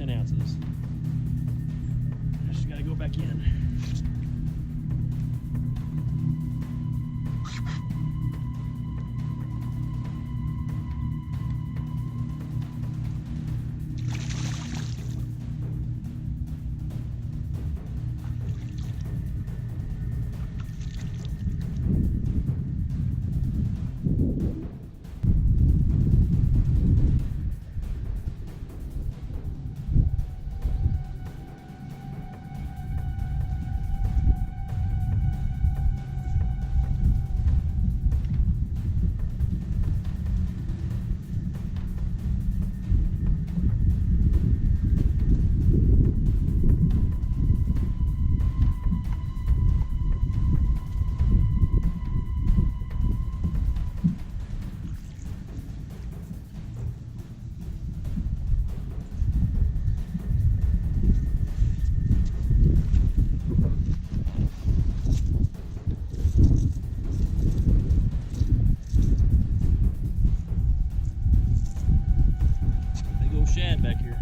10 ounces. I just gotta go back in. Shad back here.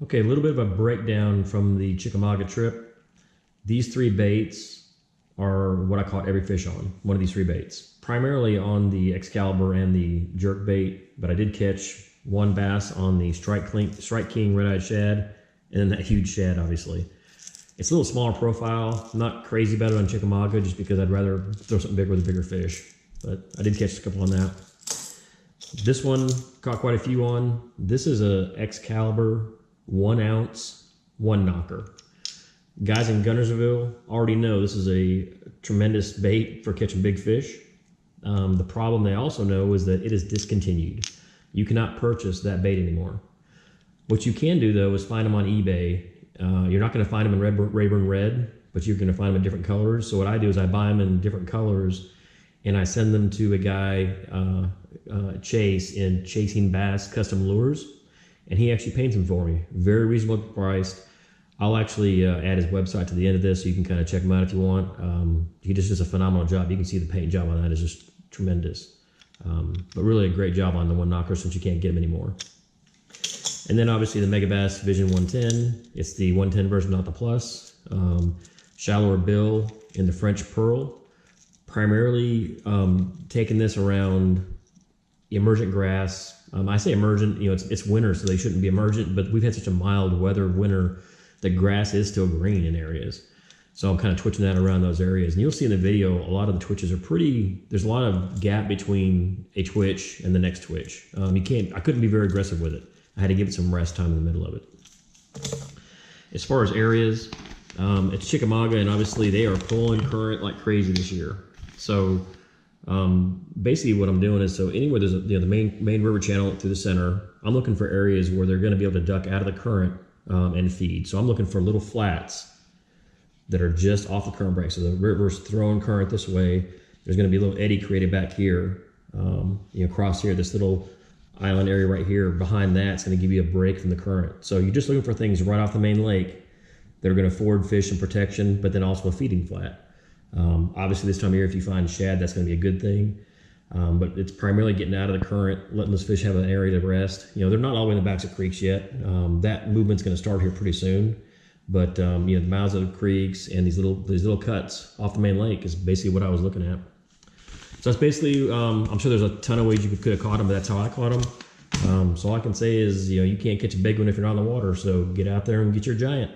Okay, a little bit of a breakdown from the Chickamauga trip. These 3 baits are what I caught every fish on, one of these 3 baits. Primarily on the Excalibur and the jerk bait, but I did catch 1 bass on the Strike King red-eyed shad, and then that huge shad, obviously. It's a little smaller profile, not crazy about it on Chickamauga, just because I'd rather throw something big with a bigger fish. But I did catch a couple on that. This one caught quite a few on. This is a Excalibur 1 ounce, 1 knocker. Guys in Guntersville already know this is a tremendous bait for catching big fish. The problem they also know is that it is discontinued. You cannot purchase that bait anymore. What you can do though is find them on eBay. You're not going to find them in Rayburn Red, but you're going to find them in different colors. So what I do is I buy them in different colors and I send them to a guy, Chase, in Chasing Bass Custom Lures, and he actually paints them for me. Very reasonable priced. I'll actually add his website to the end of this so you can kind of check him out if you want. He just does a phenomenal job. You can see the paint job on that is just tremendous. But really a great job on the 1 knocker since you can't get them anymore. And then obviously the Megabass Vision 110. It's the 110 version, not the Plus. Shallower bill in the French Pearl. Primarily taking this around emergent grass. I say emergent, it's winter, so they shouldn't be emergent, but we've had such a mild weather winter that grass is still green in areas. So I'm kind of twitching that around those areas. And you'll see in the video, a lot of the twitches are there's a lot of gap between a twitch and the next twitch. I couldn't be very aggressive with it. I had to give it some rest time in the middle of it. As far as areas, it's Chickamauga, and obviously they are pulling current like crazy this year. So basically what I'm doing is, so anywhere there's the main river channel through the center, I'm looking for areas where they're going to be able to duck out of the current and feed. So I'm looking for little flats that are just off the current break. So the river's throwing current this way. There's going to be a little eddy created back here, across here, this little island area right here. Behind that's going to give you a break from the current. So you're just looking for things right off the main lake that are going to afford fish and protection, but then also a feeding flat. Obviously this time of year, if you find shad, that's going to be a good thing. But it's primarily getting out of the current, letting those fish have an area to rest. They're not all the way in the backs of creeks yet. That movement's going to start here pretty soon. But the mouths of the creeks and these little cuts off the main lake is basically what I was looking at. So that's basically, I'm sure there's a ton of ways you could have caught them, but that's how I caught them. So all I can say is, you can't catch a big one if you're not in the water. So get out there and get your giant.